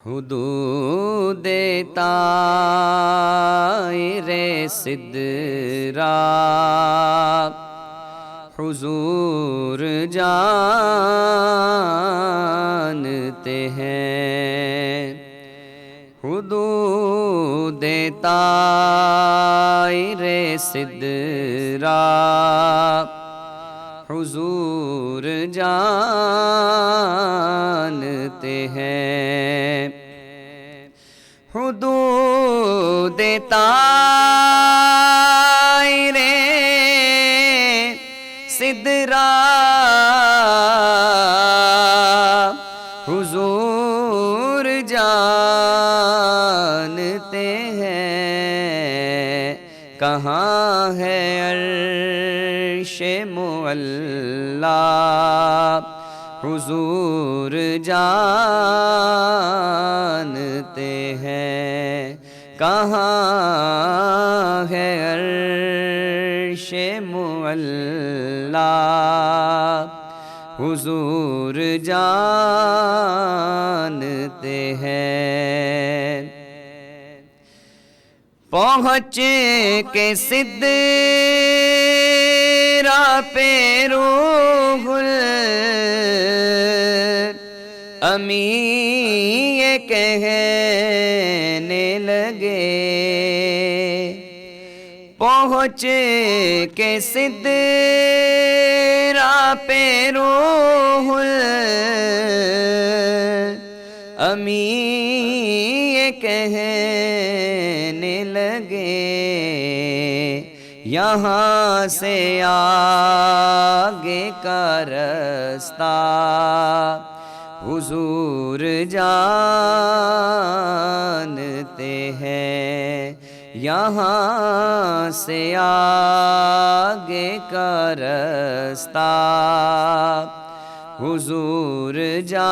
حدود طائر سدرا حضور جانتے ہیں، حدود طائر سدرا حضور جانتے ہیں، حدود طائر سدرا حضور جانتے ہیں، کہاں ہے عرش معلا حضور جانتے ہیں، کہاں ہے عرش معلا حضور جانتے ہیں، پہنچ کے سدرا پہ روح الامین یہ کہنے لگے، پہنچ کے سدرا پہ روح الامین یہ کہنے لگے، یہاں سے آگے کا رستہ حضور جانتے ہیں، یہاں سے آگے کا رستہ حضور جانتے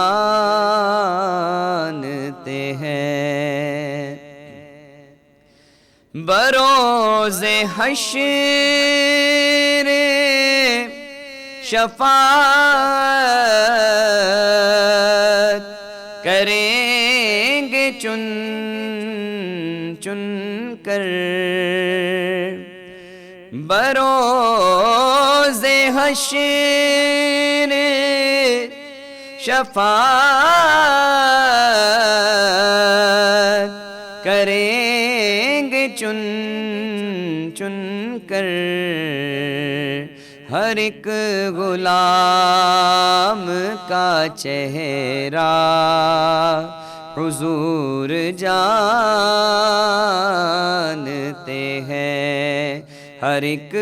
ہیں، بروز حشر شفاعت کریں گے چن چن کر، بروز حشر شفاعت کریں گے چن چن کر، ہر ایک غلام کا چہرہ حضور جانتے ہیں، ہر ایک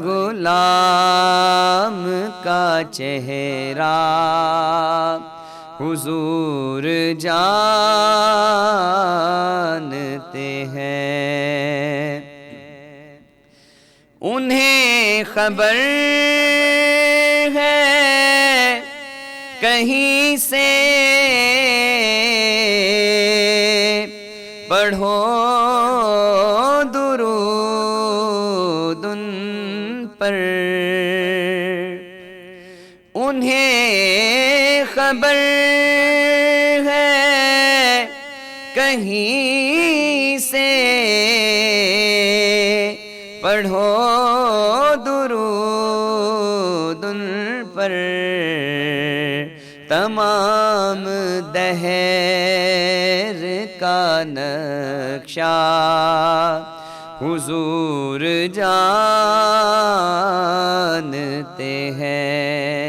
غلام کا چہرہ حضور جانتے ہیں، انہیں خبر ہے کہیں سے پڑھو درود ان پر، انہیں خبر ہے کہیں سے پڑھو درود ان پر، تمام دہر کا نقشہ حضور جانتے ہیں،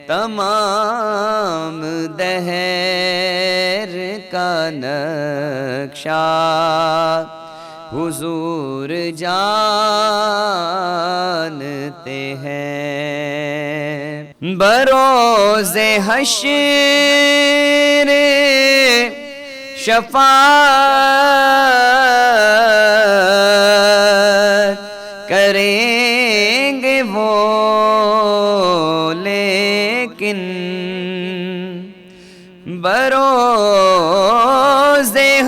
تمام دہر کا نقشہ حضور جانتے ہیں، بروز حشر شفاعت کریں گے وہ لیکن، بروز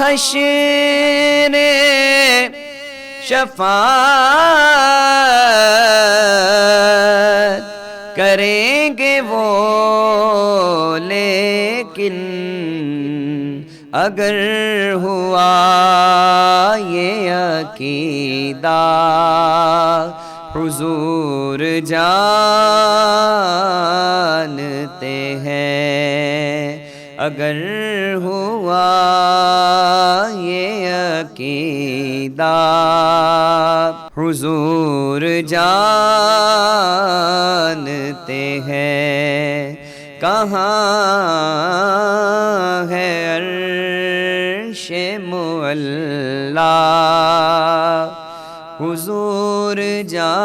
حشر شفاعت کریں گے وہ لیکن اگر ہوا یہ عقیدہ حضور جانتے ہیں، اگر ہوا یہ عقیدہ حضور جانتے ہیں، کہاں ہے عرش معلیٰ حضور جانتے